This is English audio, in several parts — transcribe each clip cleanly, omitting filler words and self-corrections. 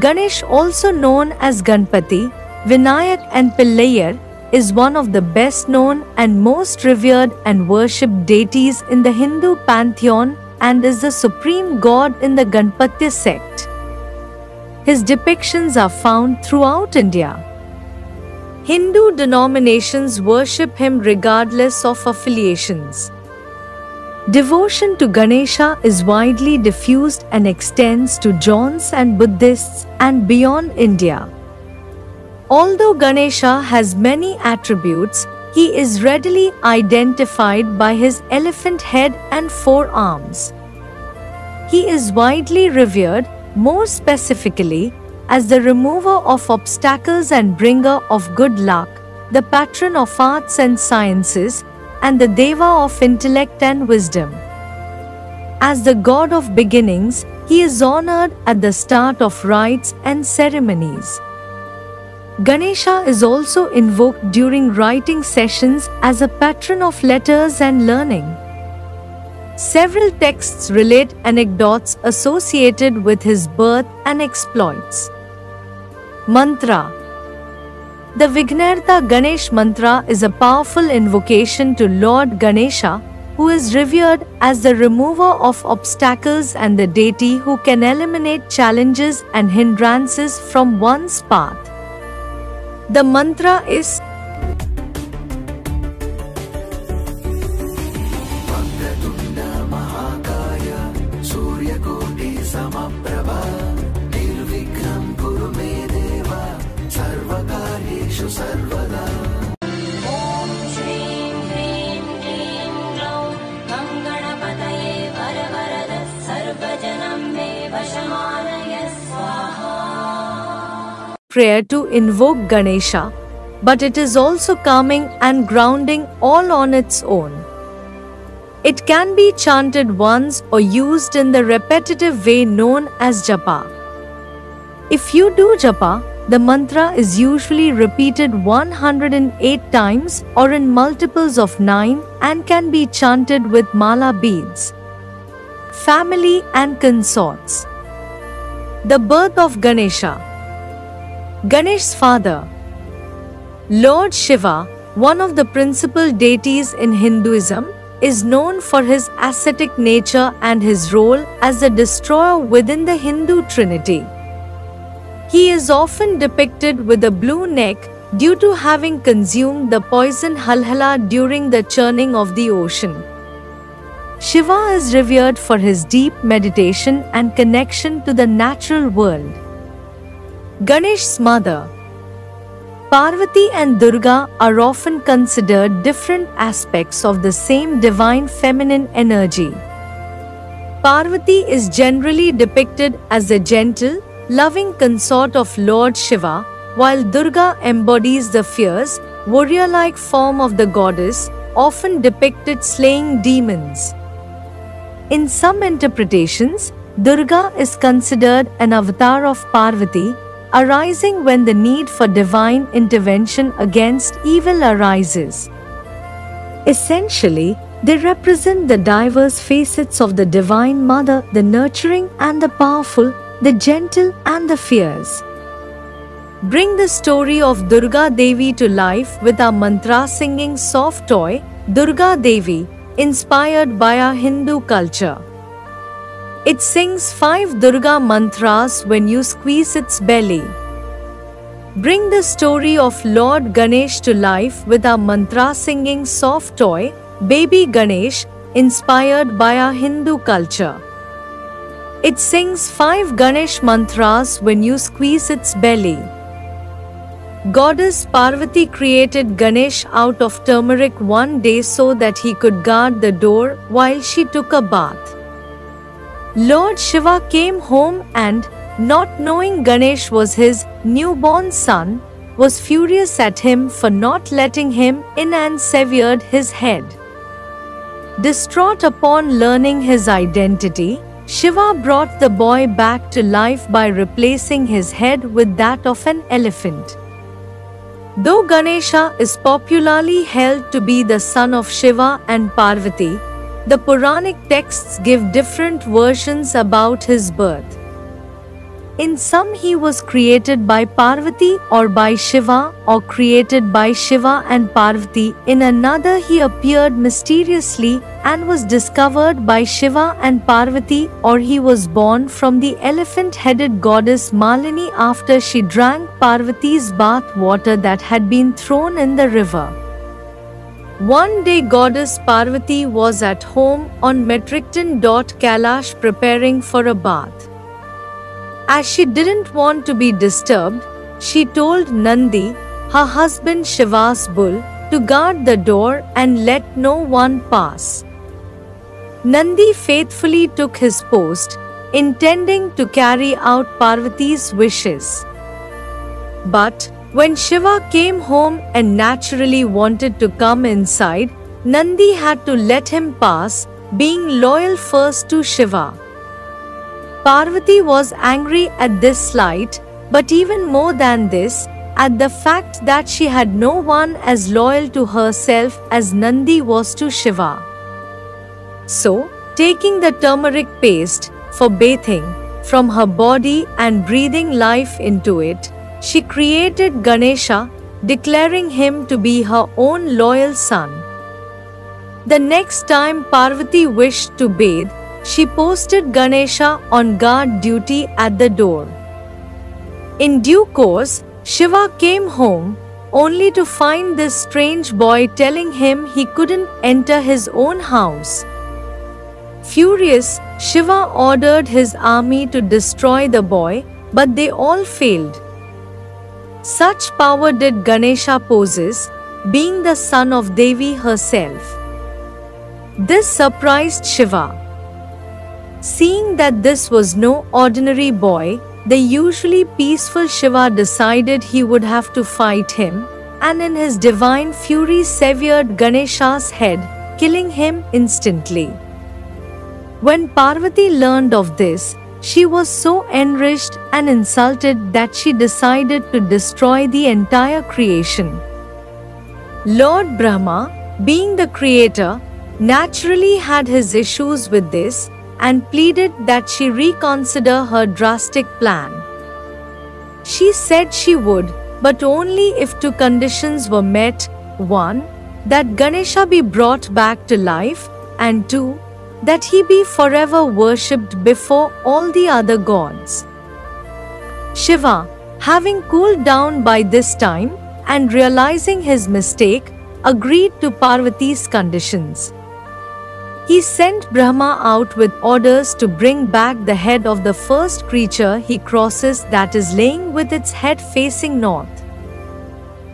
Ganesh, also known as Ganpati, Vinayak and Pillayar, is one of the best known and most revered and worshipped deities in the Hindu pantheon and is the supreme god in the Ganpatya sect. His depictions are found throughout India. Hindu denominations worship him regardless of affiliations. Devotion to Ganesha is widely diffused and extends to Jains and Buddhists and beyond India. Although Ganesha has many attributes, he is readily identified by his elephant head and 4 arms. He is widely revered, more specifically, as the remover of obstacles and bringer of good luck, the patron of arts and sciences, and the deva of intellect and wisdom. As the god of beginnings, he is honored at the start of rites and ceremonies. Ganesha is also invoked during writing sessions as a patron of letters and learning. Several texts relate anecdotes associated with his birth and exploits. Mantra. The Vignarta Ganesh mantra is a powerful invocation to Lord Ganesha, who is revered as the remover of obstacles and the deity who can eliminate challenges and hindrances from one's path. The mantra is prayer to invoke Ganesha, but it is also calming and grounding all on its own. It can be chanted once or used in the repetitive way known as japa. If you do japa, the mantra is usually repeated 108 times or in multiples of 9 and can be chanted with mala beads. Family and consorts. The birth of Ganesha. Ganesh's father, Lord Shiva, one of the principal deities in Hinduism, is known for his ascetic nature and his role as the destroyer within the Hindu trinity. He is often depicted with a blue neck due to having consumed the poison halhala during the churning of the ocean. Shiva is revered for his deep meditation and connection to the natural world. Ganesh's mother, Parvati and Durga, are often considered different aspects of the same divine feminine energy. Parvati is generally depicted as the gentle, loving consort of Lord Shiva, while Durga embodies the fierce, warrior-like form of the goddess, often depicted slaying demons. In some interpretations, Durga is considered an avatar of Parvati, arising when the need for divine intervention against evil arises. Essentially, they represent the diverse facets of the Divine Mother, the nurturing and the powerful, the gentle and the fierce. Bring the story of Durga Devi to life with our mantra singing soft toy, Durga Devi, inspired by our Hindu culture. It sings 5 Durga mantras when you squeeze its belly. Bring the story of Lord Ganesh to life with our mantra singing soft toy, Baby Ganesh, inspired by our Hindu culture. It sings 5 Ganesh mantras when you squeeze its belly. Goddess Parvati created Ganesh out of turmeric one day so that he could guard the door while she took a bath. Lord Shiva came home and, not knowing Ganesh was his newborn son, was furious at him for not letting him in and severed his head. Distraught upon learning his identity, Shiva brought the boy back to life by replacing his head with that of an elephant. Though Ganesha is popularly held to be the son of Shiva and Parvati, the Puranic texts give different versions about his birth. In some he was created by Parvati or by Shiva, or created by Shiva and Parvati. In another he appeared mysteriously and was discovered by Shiva and Parvati, or he was born from the elephant-headed goddess Malini after she drank Parvati's bath water that had been thrown in the river. One day goddess Parvati was at home on Metricton. Kailash preparing for a bath. As she didn't want to be disturbed, she told Nandi, her husband Shiva's bull, to guard the door and let no one pass. Nandi faithfully took his post, intending to carry out Parvati's wishes. But when Shiva came home and naturally wanted to come inside, Nandi had to let him pass, being loyal first to Shiva. Parvati was angry at this slight, but even more than this, at the fact that she had no one as loyal to herself as Nandi was to Shiva. So, taking the turmeric paste for bathing from her body and breathing life into it, she created Ganesha, declaring him to be her own loyal son. The next time Parvati wished to bathe, she posted Ganesha on guard duty at the door. In due course, Shiva came home, only to find this strange boy telling him he couldn't enter his own house. Furious, Shiva ordered his army to destroy the boy, but they all failed. Such power did Ganesha possess, being the son of Devi herself. This surprised Shiva. Seeing that this was no ordinary boy, the usually peaceful Shiva decided he would have to fight him, and in his divine fury severed Ganesha's head, killing him instantly. When Parvati learned of this, she was so enraged and insulted that she decided to destroy the entire creation. Lord Brahma, being the creator, naturally had his issues with this, and pleaded that she reconsider her drastic plan. She said she would, but only if two conditions were met: 1. That Ganesha be brought back to life, and 2. That he be forever worshipped before all the other gods. Shiva, having cooled down by this time, and realizing his mistake, agreed to Parvati's conditions. He sent Brahma out with orders to bring back the head of the first creature he crosses, that is laying with its head facing north.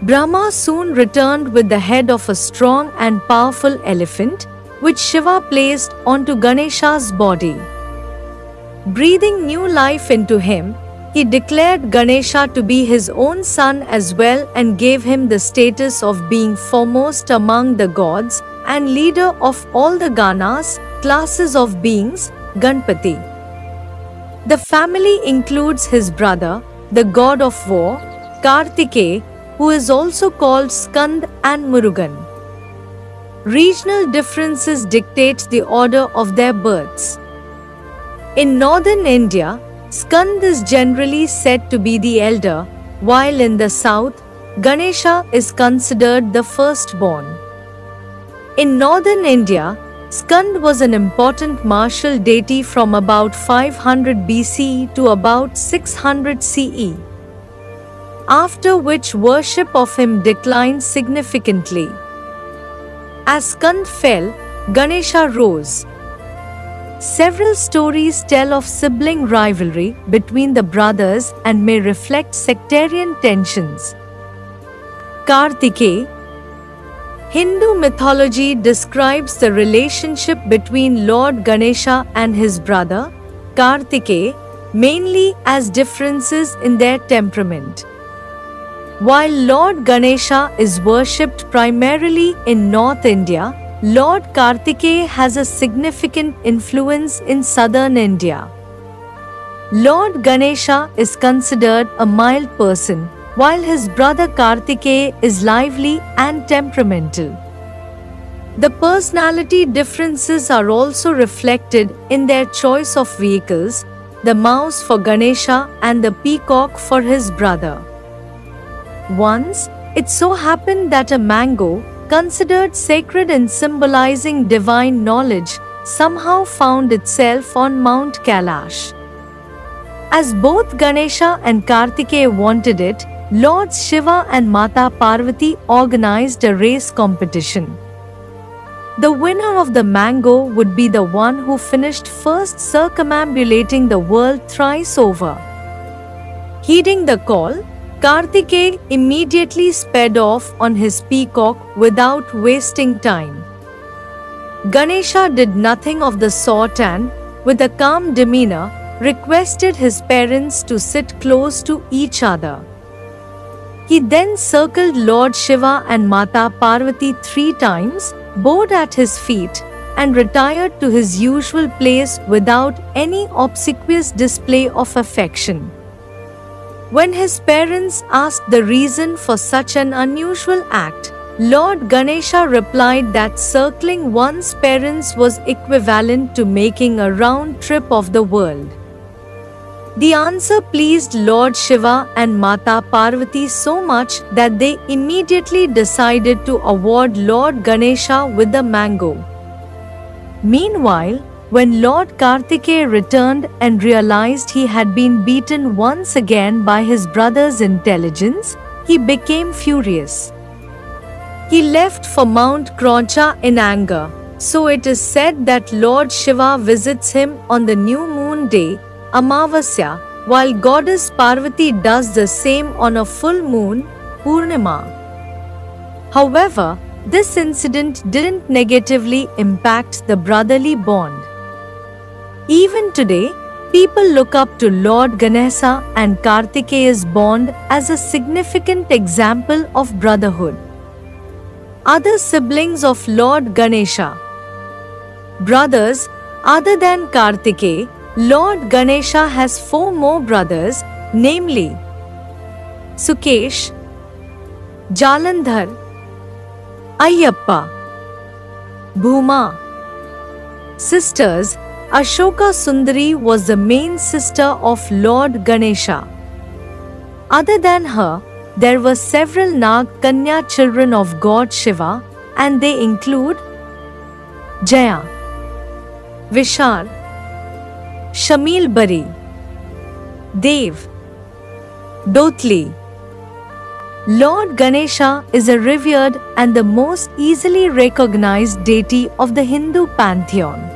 Brahma soon returned with the head of a strong and powerful elephant, which Shiva placed onto Ganesha's body. Breathing new life into him, he declared Ganesha to be his own son as well and gave him the status of being foremost among the gods and leader of all the Ganas, classes of beings, Ganpati. The family includes his brother, the god of war, Kartikeya, who is also called Skand, and Murugan. Regional differences dictate the order of their births. In northern India, Skand is generally said to be the elder, while in the south, Ganesha is considered the firstborn. In northern India, Skand was an important martial deity from about 500 BCE to about 600 CE, after which worship of him declined significantly. As Skand fell, Ganesha rose. Several stories tell of sibling rivalry between the brothers and may reflect sectarian tensions. Kartikeya. Hindu mythology describes the relationship between Lord Ganesha and his brother, Kartikeya, mainly as differences in their temperament. While Lord Ganesha is worshipped primarily in North India, Lord Kartikeya has a significant influence in southern India. Lord Ganesha is considered a mild person, while his brother Kartikeya is lively and temperamental. The personality differences are also reflected in their choice of vehicles. the mouse for Ganesha and the peacock for his brother. Once, it so happened that a mango, considered sacred and symbolizing divine knowledge, somehow found itself on Mount Kailash. As both Ganesha and Kartikeya wanted it, Lords Shiva and Mata Parvati organized a race competition. The winner of the mango would be the one who finished first circumambulating the world thrice over. Heeding the call, Kartikeya immediately sped off on his peacock without wasting time. Ganesha did nothing of the sort and, with a calm demeanor, requested his parents to sit close to each other. He then circled Lord Shiva and Mata Parvati 3 times, bowed at his feet, and retired to his usual place without any obsequious display of affection. When his parents asked the reason for such an unusual act, Lord Ganesha replied that circling one's parents was equivalent to making a round trip of the world. The answer pleased Lord Shiva and Mata Parvati so much that they immediately decided to award Lord Ganesha with the mango. Meanwhile, when Lord Kartikeya returned and realized he had been beaten once again by his brother's intelligence, he became furious. He left for Mount Kroncha in anger, so it is said that Lord Shiva visits him on the new moon day, Amavasya, while Goddess Parvati does the same on a full moon, Purnima. However, this incident didn't negatively impact the brotherly bond. Even today, people look up to Lord Ganesha and Kartikeya's bond as a significant example of brotherhood. Other siblings of Lord Ganesha. Brothers, other than Kartikeya, Lord Ganesha has 4 more brothers, namely Sukesh, Jalandhar, Ayyappa, Bhuma. Sisters, Ashoka Sundari was the main sister of Lord Ganesha. Other than her, there were several Nag Kanya children of God Shiva, and they include Jaya, Vishal, Shamil Bari, Dev, Dotli. Lord Ganesha is a revered and the most easily recognized deity of the Hindu pantheon.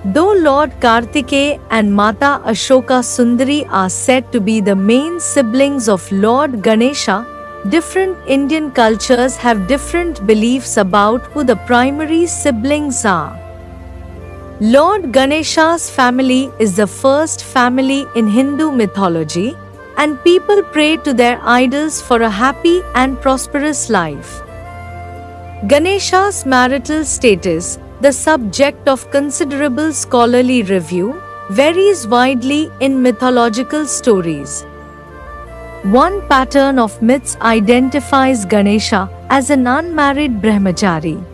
Though Lord Kartikeya and Mata Ashoka Sundari are said to be the main siblings of Lord Ganesha, different Indian cultures have different beliefs about who the primary siblings are. Lord Ganesha's family is the first family in Hindu mythology, and people pray to their idols for a happy and prosperous life. Ganesha's marital status, the subject of considerable scholarly review, varies widely in mythological stories. One pattern of myths identifies Ganesha as an unmarried brahmachari.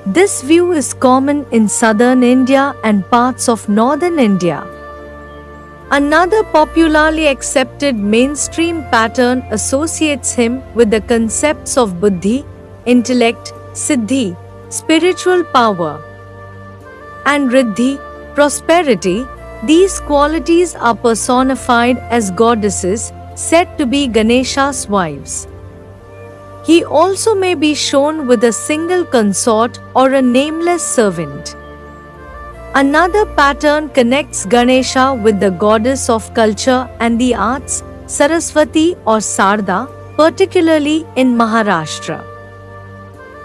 This view is common in southern India and parts of northern India. Another popularly accepted mainstream pattern associates him with the concepts of buddhi, intellect, siddhi, spiritual power, and riddhi, prosperity. These qualities are personified as goddesses, said to be Ganesha's wives. He also may be shown with a single consort or a nameless servant. Another pattern connects Ganesha with the goddess of culture and the arts, Saraswati or Sarda, particularly in Maharashtra.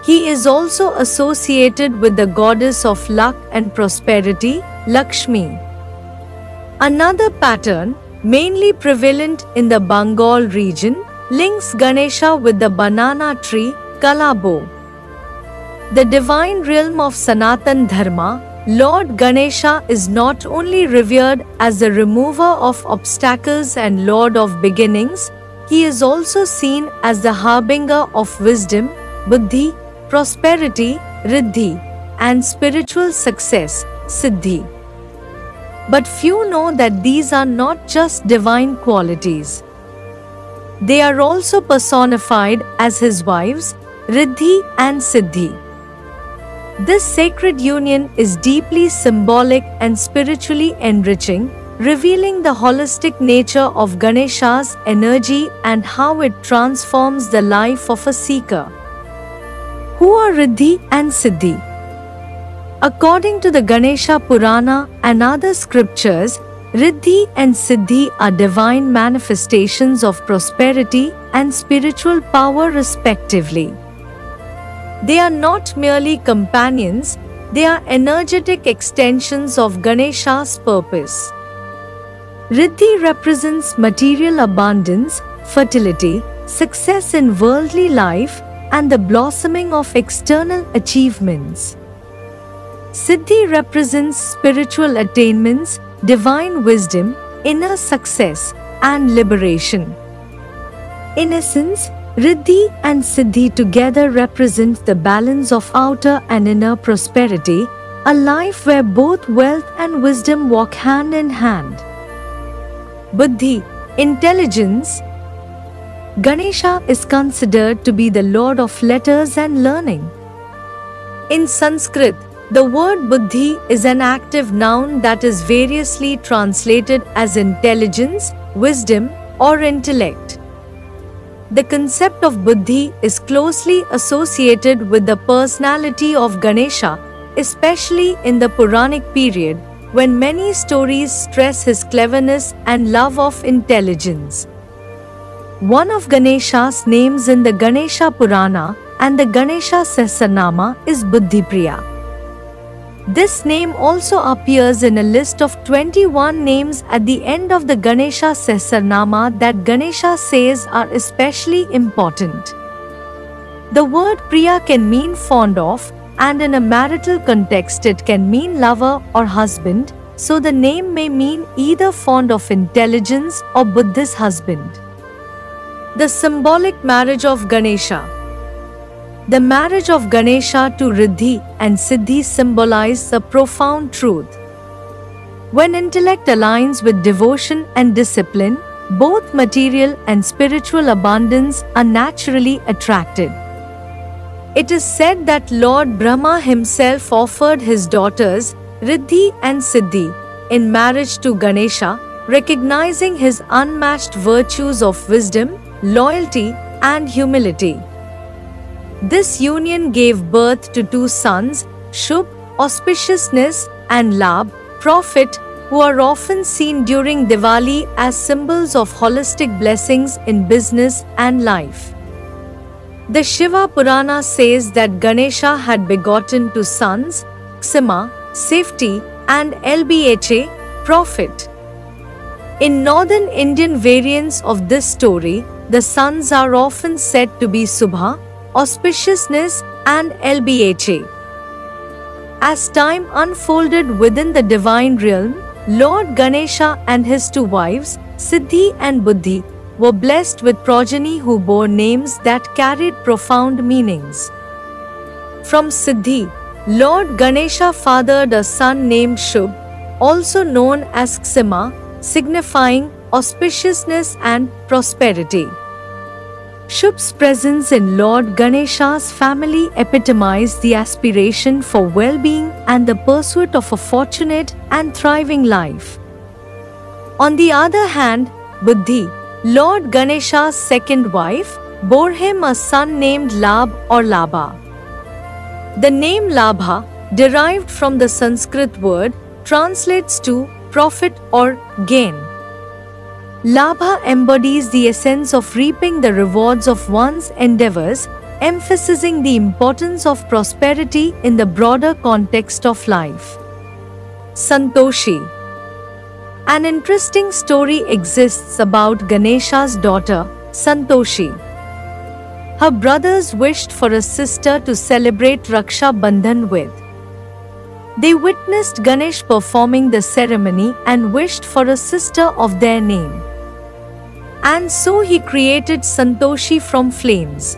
He is also associated with the goddess of luck and prosperity, Lakshmi. Another pattern, mainly prevalent in the Bengal region, links Ganesha with the banana tree, Kalabo. The divine realm of Sanatan Dharma, Lord Ganesha is not only revered as the remover of obstacles and Lord of beginnings, he is also seen as the harbinger of wisdom, buddhi, prosperity, riddhi, and spiritual success, siddhi. But few know that these are not just divine qualities. They are also personified as his wives, Riddhi and Siddhi. This sacred union is deeply symbolic and spiritually enriching, revealing the holistic nature of Ganesha's energy and how it transforms the life of a seeker. Who are Riddhi and Siddhi? According to the Ganesha Purana and other scriptures, Riddhi and Siddhi are divine manifestations of prosperity and spiritual power respectively. They are not merely companions, they are energetic extensions of Ganesha's purpose. Riddhi represents material abundance, fertility, success in worldly life, and the blossoming of external achievements. Siddhi represents spiritual attainments, divine wisdom, inner success, and liberation. In essence, Riddhi and Siddhi together represent the balance of outer and inner prosperity, a life where both wealth and wisdom walk hand in hand. Buddhi, intelligence. Ganesha is considered to be the lord of letters and learning. In Sanskrit, the word buddhi is an active noun that is variously translated as intelligence, wisdom, or intellect. The concept of buddhi is closely associated with the personality of Ganesha, especially in the Puranic period, when many stories stress his cleverness and love of intelligence. One of Ganesha's names in the Ganesha Purana and the Ganesha Sahasranama is Buddhipriya. This name also appears in a list of 21 names at the end of the Ganesha Sahasranama that Ganesha says are especially important. The word Priya can mean fond of, and in a marital context it can mean lover or husband, so the name may mean either fond of intelligence or Buddha's husband. The symbolic marriage of Ganesha. The marriage of Ganesha to Riddhi and Siddhi symbolizes a profound truth. When intellect aligns with devotion and discipline, both material and spiritual abundance are naturally attracted. It is said that Lord Brahma himself offered his daughters, Riddhi and Siddhi, in marriage to Ganesha, recognizing his unmatched virtues of wisdom, loyalty, and humility. This union gave birth to two sons, Shubh, auspiciousness, and Labh, profit, who are often seen during Diwali as symbols of holistic blessings in business and life. The Shiva Purana says that Ganesha had begotten two sons, Ksima, safety, and Lbha, profit. In northern Indian variants of this story, the sons are often said to be Subha, auspiciousness, and Lbha. As time unfolded within the divine realm, Lord Ganesha and his two wives, Siddhi and Buddhi, were blessed with progeny who bore names that carried profound meanings. From Siddhi, Lord Ganesha fathered a son named Shubh, also known as Ksima, signifying auspiciousness and prosperity. Shubh's presence in Lord Ganesha's family epitomized the aspiration for well-being and the pursuit of a fortunate and thriving life. On the other hand, Buddhi, Lord Ganesha's second wife, bore him a son named Labh or Labha. The name Labha, derived from the Sanskrit word, translates to profit or gain. Labha embodies the essence of reaping the rewards of one's endeavors, emphasizing the importance of prosperity in the broader context of life. Santoshi. An interesting story exists about Ganesha's daughter, Santoshi. Her brothers wished for a sister to celebrate Raksha Bandhan with. They witnessed Ganesh performing the ceremony and wished for a sister of their name. And so he created Santoshi from flames.